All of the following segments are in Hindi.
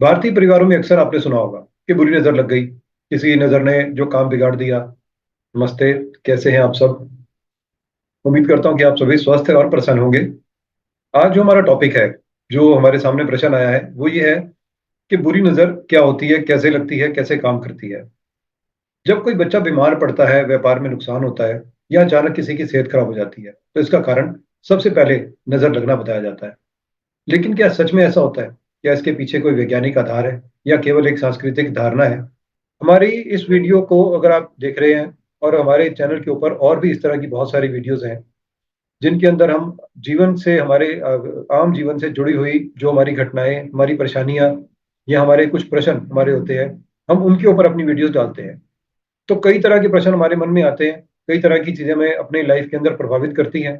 भारतीय परिवारों में अक्सर आपने सुना होगा कि बुरी नजर लग गई, किसी नजर ने जो काम बिगाड़ दिया। नमस्ते, कैसे हैं आप सब? उम्मीद करता हूं कि आप सभी स्वस्थ हैं और प्रसन्न होंगे। आज जो हमारा टॉपिक है, जो हमारे सामने प्रश्न आया है, वो ये है कि बुरी नजर क्या होती है, कैसे लगती है, कैसे काम करती है। जब कोई बच्चा बीमार पड़ता है, व्यापार में नुकसान होता है, या अचानक किसी की सेहत खराब हो जाती है, तो इसका कारण सबसे पहले नजर लगना बताया जाता है। लेकिन क्या सच में ऐसा होता है? क्या इसके पीछे कोई वैज्ञानिक आधार है, या केवल एक सांस्कृतिक धारणा है? हमारी इस वीडियो को अगर आप देख रहे हैं, और हमारे चैनल के ऊपर और भी इस तरह की बहुत सारी वीडियोस हैं जिनके अंदर हम जीवन से, हमारे आम जीवन से जुड़ी हुई जो हमारी घटनाएं, हमारी परेशानियां, या हमारे कुछ प्रश्न हमारे होते हैं, हम उनके ऊपर अपनी वीडियोस डालते हैं। तो कई तरह के प्रश्न हमारे मन में आते हैं, कई तरह की चीजें हमें अपनी लाइफ के अंदर प्रभावित करती हैं।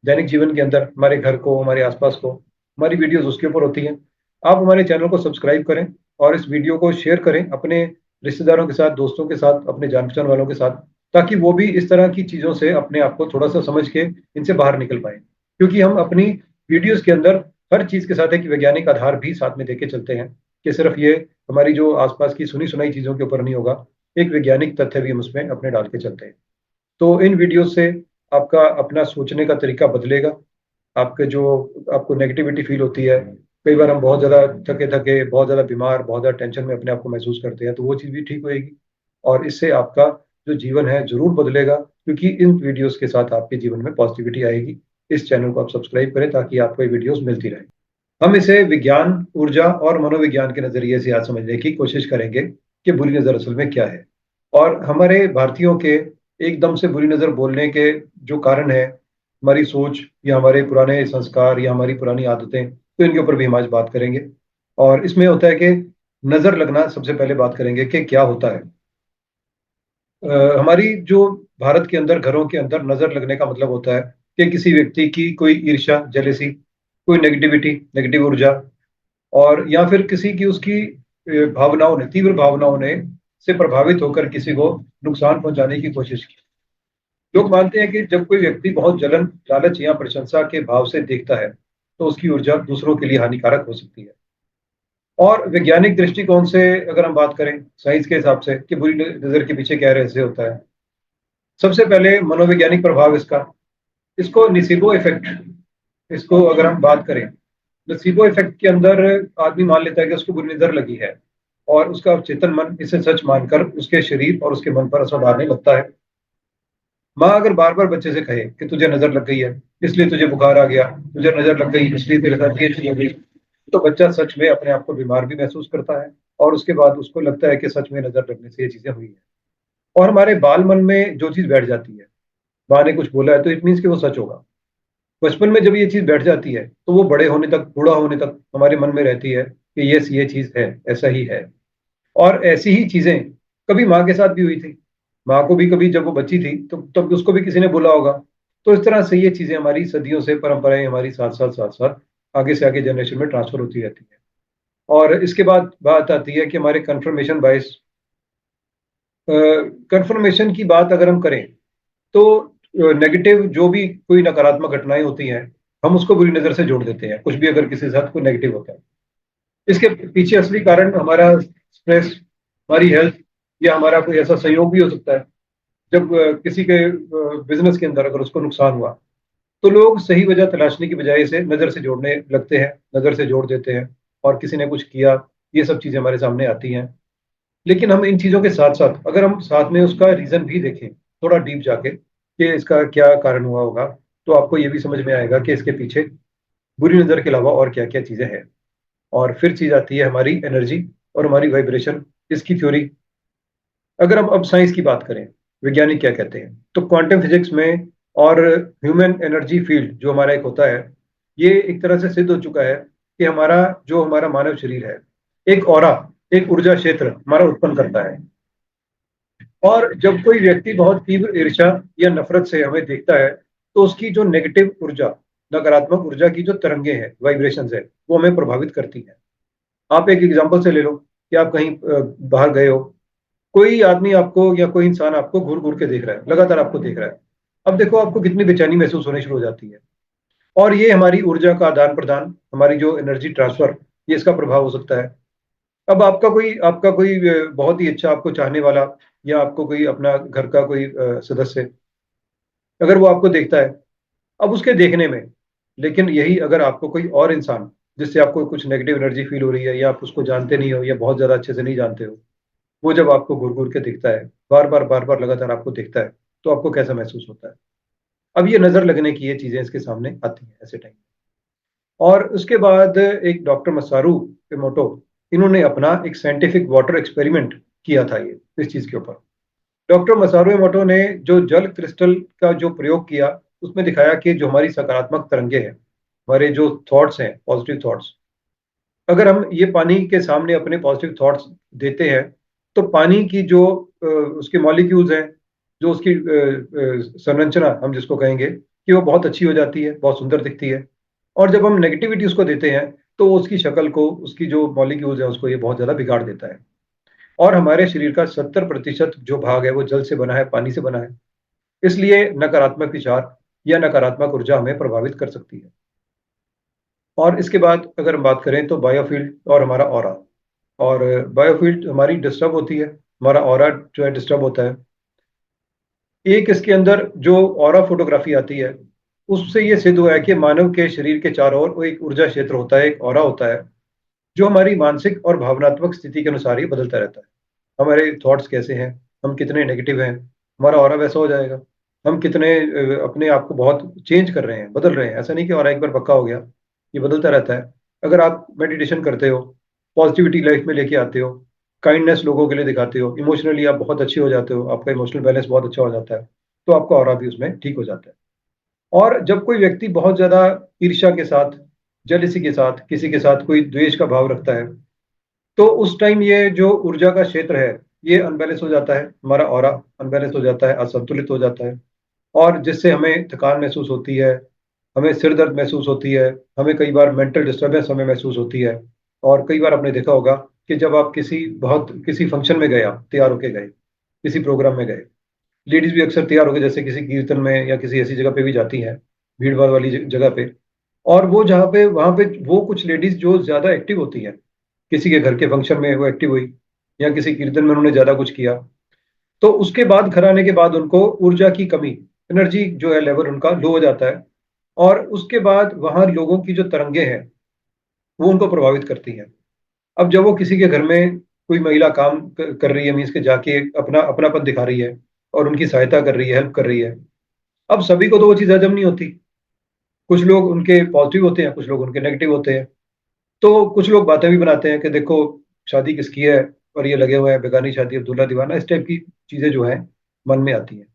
दैनिक जीवन के अंदर हमारे घर को, हमारे आसपास को, हमारी वीडियोस उसके ऊपर होती हैं। आप हमारे चैनल को सब्सक्राइब करें और इस वीडियो को शेयर करें अपने रिश्तेदारों के साथ, दोस्तों के साथ, अपने जान पहचान वालों के साथ, ताकि वो भी इस तरह की चीजों से अपने आप को थोड़ा सा समझ के इनसे बाहर निकल पाए। क्योंकि हम अपनी वीडियोस के अंदर हर चीज के साथ एक वैज्ञानिक आधार भी साथ में देके चलते हैं, कि सिर्फ ये हमारी जो आसपास की सुनी सुनाई चीजों के ऊपर नहीं होगा, एक वैज्ञानिक तथ्य भी हम उसमें अपने डाल के चलते हैं। तो इन वीडियो से आपका अपना सोचने का तरीका बदलेगा। आपके जो आपको नेगेटिविटी फील होती है, कई बार हम बहुत ज़्यादा थके थके, बहुत ज़्यादा बीमार, बहुत ज़्यादा टेंशन में अपने आप को महसूस करते हैं, तो वो चीज़ भी ठीक होएगी। और इससे आपका जो जीवन है जरूर बदलेगा, क्योंकि इन वीडियोस के साथ आपके जीवन में पॉजिटिविटी आएगी। इस चैनल को आप सब्सक्राइब करें ताकि आपको ये वीडियोस मिलती रहे। हम इसे विज्ञान, ऊर्जा और मनोविज्ञान के नजरिए से आज समझने की कोशिश करेंगे कि बुरी नजर असल में क्या है, और हमारे भारतीयों के एकदम से बुरी नजर बोलने के जो कारण है, हमारी सोच या हमारे पुराने संस्कार या हमारी पुरानी आदतें, तो इनके ऊपर भी हम आज बात करेंगे। और इसमें होता है कि नजर लगना, सबसे पहले बात करेंगे कि क्या होता है। हमारी जो भारत के अंदर घरों के अंदर नजर लगने का मतलब होता है कि किसी व्यक्ति की कोई ईर्ष्या, जेलेसी, कोई नेगेटिविटी, नेगेटिव ऊर्जा, और या फिर किसी की उसकी भावनाओं ने, तीव्र भावनाओं ने से प्रभावित होकर किसी को नुकसान पहुंचाने की कोशिश की। लोग मानते हैं कि जब कोई व्यक्ति बहुत जलन, लालच या प्रशंसा के भाव से देखता है, तो उसकी ऊर्जा दूसरों के लिए हानिकारक हो सकती है। और वैज्ञानिक दृष्टिकोण से अगर हम बात करें, साइंस के हिसाब से, कि बुरी नजर के पीछे क्या रहस्य होता है, सबसे पहले मनोवैज्ञानिक प्रभाव इसका, इसको निसिबो इफेक्ट, इसको अगर हम बात करें, नसीबो इफेक्ट के अंदर आदमी मान लेता है कि उसको बुरी नजर लगी है, और उसका चेतन मन इसे सच मानकर उसके शरीर और उसके मन पर असर डालने लगता है। माँ अगर बार बार बच्चे से कहे कि तुझे नजर लग गई है, इसलिए तुझे बुखार आ गया, तुझे नजर लग गई इसलिए तेरे साथ ये चीज हो गई, तो बच्चा सच में अपने आप को बीमार भी महसूस करता है, और उसके बाद उसको लगता है कि सच में नजर लगने से ये चीजें हुई है। और हमारे बाल मन में जो चीज बैठ जाती है, माँ ने कुछ बोला है तो इट मीन्स कि वो सच होगा। बचपन में जब ये चीज बैठ जाती है, तो वो बड़े होने तक, बूढ़ा होने तक हमारे मन में रहती है कि यस, ये चीज है, ऐसा ही है। और ऐसी ही चीजें कभी माँ के साथ भी हुई थी। माँ को भी कभी, जब वो बच्ची थी, तो तब उसको भी किसी ने बोला होगा। तो इस तरह से ये चीजें हमारी सदियों से, परंपराएं हमारी साथ साथ साथ साथ आगे से आगे जनरेशन में ट्रांसफर होती रहती है। और इसके बाद बात आती है कि हमारे कन्फर्मेशन बायस। कन्फर्मेशन की बात अगर हम करें, तो नेगेटिव जो भी कोई नकारात्मक घटनाएं होती हैं, हम उसको बुरी नजर से जोड़ देते हैं, कुछ भी अगर किसी के साथ कोई नेगेटिव होता है। इसके पीछे असली कारण हमारा स्ट्रेस, हमारी हेल्थ, या हमारा कोई ऐसा संयोग भी हो सकता है। जब किसी के बिजनेस के अंदर अगर उसको नुकसान हुआ, तो लोग सही वजह तलाशने की बजाय इसे नजर से जोड़ने लगते हैं, नजर से जोड़ देते हैं, और किसी ने कुछ किया, ये सब चीजें हमारे सामने आती हैं। लेकिन हम इन चीजों के साथ साथ, अगर हम साथ में उसका रीजन भी देखें, थोड़ा डीप जाके, कि इसका क्या कारण हुआ होगा, तो आपको ये भी समझ में आएगा कि इसके पीछे बुरी नजर के अलावा और क्या क्या चीजें हैं। और फिर चीज आती है हमारी एनर्जी और हमारी वाइब्रेशन, इसकी थ्योरी। अगर हम अब साइंस की बात करें, वैज्ञानिक क्या कहते हैं, तो क्वांटम फिजिक्स में और ह्यूमन एनर्जी फील्ड जो हमारा एक होता है, ये एक तरह से सिद्ध हो चुका है कि हमारा जो हमारा मानव शरीर है, एक ऑरा, एक ऊर्जा क्षेत्र हमारा उत्पन्न करता है। और जब कोई व्यक्ति बहुत तीव्र ईर्ष्या या नफरत से हमें देखता है, तो उसकी जो नेगेटिव ऊर्जा, नकारात्मक ऊर्जा की जो तरंगे हैं, वाइब्रेशंस है, वो हमें प्रभावित करती हैं। आप एक एग्जांपल से ले लो कि आप कहीं बाहर गए हो, कोई आदमी आपको या कोई इंसान आपको घूर घूर के देख रहा है, लगातार आपको देख रहा है। अब देखो आपको कितनी बेचैनी महसूस होनी शुरू हो जाती है। और ये हमारी ऊर्जा का आदान प्रदान, हमारी जो एनर्जी ट्रांसफर, ये इसका प्रभाव हो सकता है। अब आपका कोई बहुत ही अच्छा आपको चाहने वाला, या आपको कोई अपना घर का कोई सदस्य, अगर वो आपको देखता है, अब उसके देखने में, लेकिन यही अगर आपको कोई और इंसान जिससे आपको कुछ नेगेटिव एनर्जी फील हो रही है, या आप उसको जानते नहीं हो या बहुत ज्यादा अच्छे से नहीं जानते हो, वो जब आपको घूर घूर के दिखता है, बार बार लगातार आपको दिखता है, तो आपको कैसा महसूस होता है? अब ये नजर लगने की ये चीजें इसके सामने आती हैं ऐसे टाइम। और उसके बाद एक डॉक्टर मसारू इमोटो, इन्होंने अपना एक साइंटिफिक वाटर एक्सपेरिमेंट किया था ये इस चीज के ऊपर। डॉक्टर मसारू इमोटो ने जो जल क्रिस्टल का जो प्रयोग किया, उसमें दिखाया कि जो हमारी सकारात्मक तरंगे हैं, हमारे जो थॉट्स हैं, पॉजिटिव थॉट्स, अगर हम ये पानी के सामने अपने पॉजिटिव थॉट्स देते हैं, तो पानी की जो उसके मॉलिक्यूल्स हैं, जो उसकी संरचना हम जिसको कहेंगे, कि वो बहुत अच्छी हो जाती है, बहुत सुंदर दिखती है। और जब हम नेगेटिविटी उसको देते हैं, तो वो उसकी शक्ल को, उसकी जो मॉलिक्यूल्स हैं उसको ये बहुत ज्यादा बिगाड़ देता है। और हमारे शरीर का 70% जो भाग है वो जल से बना है, पानी से बना है। इसलिए नकारात्मक विचार या नकारात्मक ऊर्जा हमें प्रभावित कर सकती है। और इसके बाद अगर हम बात करें तो बायोफील्ड और हमारा ऑरा। और बायोफील्ड हमारी डिस्टर्ब होती है, हमारा ऑरा जो है डिस्टर्ब होता है। एक इसके अंदर जो ऑरा फोटोग्राफी आती है, उससे ये सिद्ध हुआ है कि मानव के शरीर के चारों ओर वो एक ऊर्जा क्षेत्र होता है, एक ऑरा होता है, जो हमारी मानसिक और भावनात्मक स्थिति के अनुसार ही बदलता रहता है। हमारे थॉट्स कैसे हैं, हम कितने नेगेटिव हैं, हमारा ऑरा वैसा हो जाएगा। हम कितने अपने आप को बहुत चेंज कर रहे हैं, बदल रहे हैं, ऐसा नहीं कि ऑरा एक बार पक्का हो गया, ये बदलता रहता है। अगर आप मेडिटेशन करते हो, पॉजिटिविटी लाइफ में लेके आते हो, काइंडनेस लोगों के लिए दिखाते हो, इमोशनली आप बहुत अच्छे हो जाते हो, आपका इमोशनल बैलेंस बहुत अच्छा हो जाता है, तो आपका ऑरा भी उसमें ठीक हो जाता है। और जब कोई व्यक्ति बहुत ज्यादा ईर्ष्या के साथ, जेलिसी के साथ, किसी के साथ कोई द्वेष का भाव रखता है, तो उस टाइम ये जो ऊर्जा का क्षेत्र है, ये अनबैलेंस हो जाता है, हमारा ऑरा अनबैलेंस हो जाता है, असंतुलित हो जाता है। और जिससे हमें थकान महसूस होती है, हमें सिर दर्द महसूस होती है, हमें कई बार मेंटल डिस्टर्बेंस हमें महसूस होती है। और कई बार आपने देखा होगा कि जब आप किसी फंक्शन में गए, आप तैयार होके गए, किसी प्रोग्राम में गए, लेडीज भी अक्सर तैयार होकर जैसे किसी कीर्तन में या किसी ऐसी जगह पे भी जाती हैं, भीड़ भाड़ वाली जगह पे। और वो जहाँ पे वहां पे वो कुछ लेडीज जो ज्यादा एक्टिव होती हैं, किसी के घर के फंक्शन में वो एक्टिव हुई, या किसी कीर्तन में उन्होंने ज्यादा कुछ किया, तो उसके बाद घर आने के बाद उनको ऊर्जा की कमी, एनर्जी जो है लेवल उनका लो हो जाता है। और उसके बाद वहां लोगों की जो तरंगे हैं, वो उनको प्रभावित करती हैं। अब जब वो किसी के घर में कोई महिला काम कर रही है, मीन्स के जाके अपना अपनापन दिखा रही है और उनकी सहायता कर रही है, हेल्प कर रही है, अब सभी को तो वो चीज हजम नहीं होती। कुछ लोग उनके पॉजिटिव होते हैं, कुछ लोग उनके नेगेटिव होते हैं। तो कुछ लोग बातें भी बनाते हैं कि देखो शादी किसकी है, और ये लगे हुए हैं बेगानी शादी अब्दुल्ला दीवाना, इस टाइप की चीजें जो है मन में आती हैं।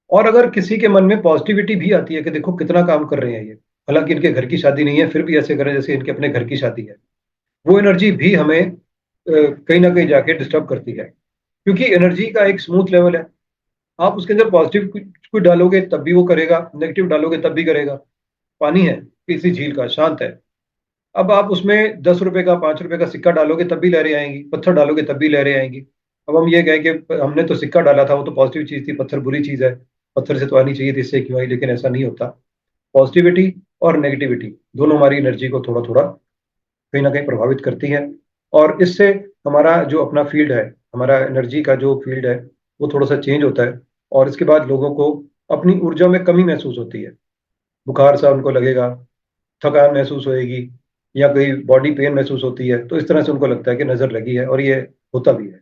और अगर किसी के मन में पॉजिटिविटी भी आती है कि देखो कितना काम कर रहे हैं ये, हालांकि इनके घर की शादी नहीं है, फिर भी ऐसे करें जैसे इनके अपने घर की शादी है, वो एनर्जी भी हमें कहीं ना कहीं जाके डिस्टर्ब करती है। क्योंकि एनर्जी का एक स्मूथ लेवल है, आप उसके अंदर पॉजिटिव कुछ डालोगे तब भी वो करेगा, नेगेटिव डालोगे तब भी करेगा। पानी है किसी झील का, शांत है, अब आप उसमें 10 रुपए का, 5 रुपए का सिक्का डालोगे तब भी लहरें आएंगी, पत्थर डालोगे तब भी लहरें आएंगी। अब हम ये कहें कि हमने तो सिक्का डाला था, वो तो पॉजिटिव चीज थी, पत्थर बुरी चीज है, पत्थर से तो आनी चाहिए थी, इससे क्यों आई? लेकिन ऐसा नहीं होता। पॉजिटिविटी और नेगेटिविटी दोनों हमारी एनर्जी को थोड़ा थोड़ा कहीं ना कहीं प्रभावित करती हैं। और इससे हमारा जो अपना फील्ड है, हमारा एनर्जी का जो फील्ड है, वो थोड़ा सा चेंज होता है। और इसके बाद लोगों को अपनी ऊर्जा में कमी महसूस होती है, बुखार सा उनको लगेगा, थकान महसूस होएगी, या कोई बॉडी पेन महसूस होती है, तो इस तरह से उनको लगता है कि नजर लगी है, और ये होता भी है।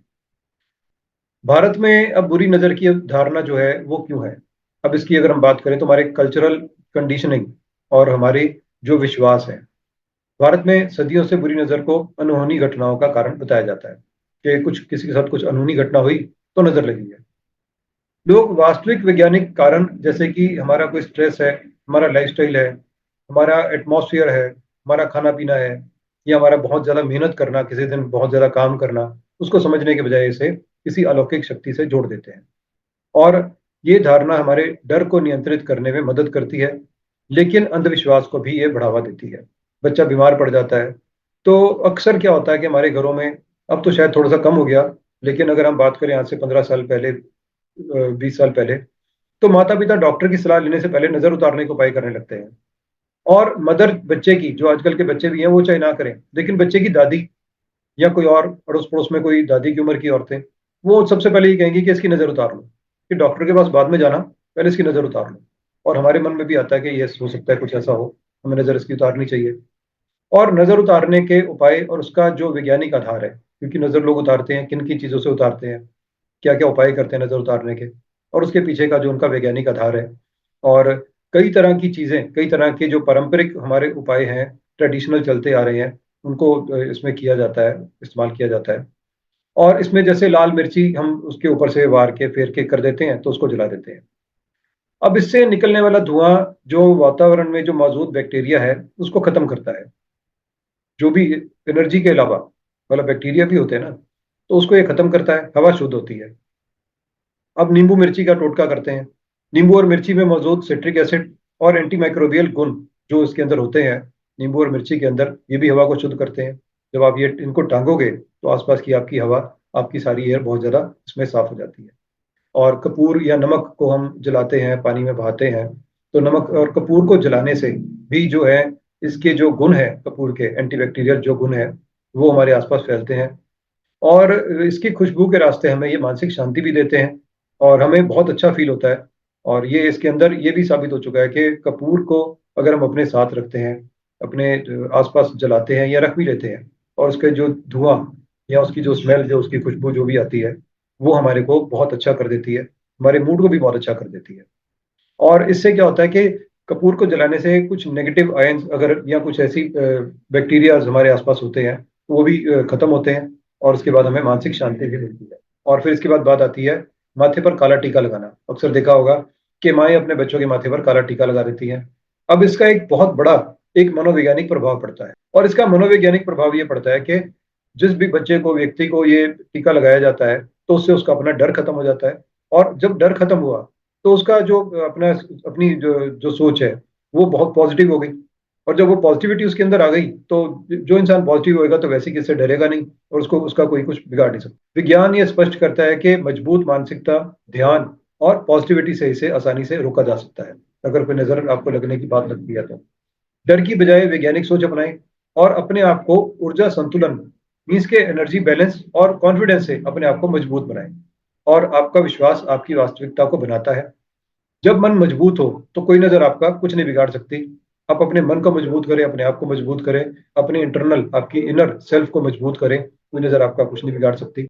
भारत में अब बुरी नजर की धारणा जो है वो क्यों है? अब इसकी अगर हम बात करें तो हमारे कल्चरल कंडीशनिंग और हमारे जो विश्वास है, भारत में सदियों से बुरी नजर को अनहोनी घटनाओं का कारण बताया जाता है, कि कुछ किसी के साथ कुछ अनहोनी घटना हुई तो नजर लगी है। लोग वास्तविक वैज्ञानिक कारण, जैसे कि हमारा कोई स्ट्रेस है, हमारा लाइफस्टाइल है, हमारा एटमॉस्फेयर है, हमारा खाना पीना है, या हमारा बहुत ज्यादा मेहनत करना, किसी दिन बहुत ज्यादा काम करना, उसको समझने के बजाय इसे किसी अलौकिक शक्ति से जोड़ देते हैं। और ये धारणा हमारे डर को नियंत्रित करने में मदद करती है, लेकिन अंधविश्वास को भी ये बढ़ावा देती है। बच्चा बीमार पड़ जाता है, तो अक्सर क्या होता है कि हमारे घरों में, अब तो शायद थोड़ा सा कम हो गया, लेकिन अगर हम बात करें आज से 15 साल पहले, 20 साल पहले, तो माता पिता डॉक्टर की सलाह लेने से पहले नजर उतारने को उपाय करने लगते हैं। और मदर बच्चे की, जो आजकल के बच्चे भी हैं वो चाहे ना करें, लेकिन बच्चे की दादी या कोई और अड़ोस पड़ोस में कोई दादी की उम्र की औरतें, वो सबसे पहले ये कहेंगी कि इसकी नज़र उतार लो, कि डॉक्टर के पास बाद में जाना, पहले इसकी नज़र उतार लो। और हमारे मन में भी आता है कि ये हो सकता है कुछ ऐसा हो, हमें नज़र इसकी उतारनी चाहिए। और नज़र उतारने के उपाय और उसका जो वैज्ञानिक आधार है, क्योंकि नज़र लोग उतारते हैं, किन किन चीज़ों से उतारते हैं, क्या क्या उपाय करते हैं नज़र उतारने के, और उसके पीछे का जो उनका वैज्ञानिक आधार है। और कई तरह की चीज़ें, कई तरह के जो पारंपरिक हमारे उपाय हैं, ट्रेडिशनल चलते आ रहे हैं, उनको इसमें किया जाता है, इस्तेमाल किया जाता है। और इसमें जैसे लाल मिर्ची हम उसके ऊपर से वार के फेर के कर देते हैं तो उसको जला देते हैं। अब इससे निकलने वाला धुआं जो वातावरण में जो मौजूद बैक्टीरिया है उसको खत्म करता है। जो भी एनर्जी के अलावा मतलब बैक्टीरिया भी होते हैं ना, तो उसको ये खत्म करता है, हवा शुद्ध होती है। अब नींबू मिर्ची का टोटका करते हैं। नींबू और मिर्ची में मौजूद सिट्रिक एसिड और एंटीमाइक्रोबियल गुण जो इसके अंदर होते हैं, नींबू और मिर्ची के अंदर, ये भी हवा को शुद्ध करते हैं। जब आप ये इनको टांगोगे तो आसपास की आपकी हवा, आपकी सारी एयर बहुत ज़्यादा इसमें साफ हो जाती है। और कपूर या नमक को हम जलाते हैं, पानी में बहाते हैं, तो नमक और कपूर को जलाने से भी जो है, इसके जो गुण है कपूर के, एंटीबैक्टीरियल जो गुण है, वो हमारे आसपास फैलते हैं। और इसकी खुशबू के रास्ते हमें ये मानसिक शांति भी देते हैं और हमें बहुत अच्छा फील होता है। और ये इसके अंदर ये भी साबित हो चुका है कि कपूर को अगर हम अपने साथ रखते हैं, अपने आसपास जलाते हैं या रख भी लेते हैं, और उसके जो धुआं या उसकी जो स्मेल, जो उसकी खुशबू जो भी आती है, वो हमारे को बहुत अच्छा कर देती है, हमारे मूड को भी बहुत अच्छा कर देती है। और इससे क्या होता है कि कपूर को जलाने से कुछ नेगेटिव आयंस अगर या कुछ ऐसी बैक्टीरियाज हमारे आसपास होते हैं, वो भी खत्म होते हैं। और उसके बाद हमें मानसिक शांति भी मिलती है। और फिर इसके बाद बात आती है माथे पर काला टीका लगाना। अक्सर देखा होगा कि माएँ अपने बच्चों के माथे पर काला टीका लगा देती हैं। अब इसका एक बहुत बड़ा एक मनोवैज्ञानिक प्रभाव पड़ता है, और इसका मनोवैज्ञानिक प्रभाव ये पड़ता है कि जिस भी बच्चे को, व्यक्ति को ये टीका लगाया जाता है, तो उससे उसका अपना डर खत्म हो जाता है। और जब डर खत्म हुआ तो उसका जो अपना अपनी जो जो सोच है वो बहुत पॉजिटिव हो गई। और जब वो पॉजिटिविटी उसके अंदर आ गई तो जो इंसान पॉजिटिव होएगा तो वैसे किससे डरेगा नहीं, और उसको उसका कोई कुछ बिगाड़ नहीं सकता। विज्ञान ये स्पष्ट करता है कि मजबूत मानसिकता, ध्यान और पॉजिटिविटी से इसे आसानी से रोका जा सकता है। अगर कोई नजर आपको लगने की बात लगती है तो डर की बजाय वैज्ञानिक सोच अपनाएं और अपने आप को ऊर्जा संतुलन, मीन्स के एनर्जी बैलेंस और कॉन्फिडेंस से अपने आप को मजबूत बनाएं। और आपका विश्वास आपकी वास्तविकता को बनाता है। जब मन मजबूत हो तो कोई नजर आपका कुछ नहीं बिगाड़ सकती। आप अपने मन को मजबूत करें, अपने आप को मजबूत करें, अपने इंटरनल, आपकी इनर सेल्फ को मजबूत करें, कोई नजर आपका कुछ नहीं बिगाड़ सकती।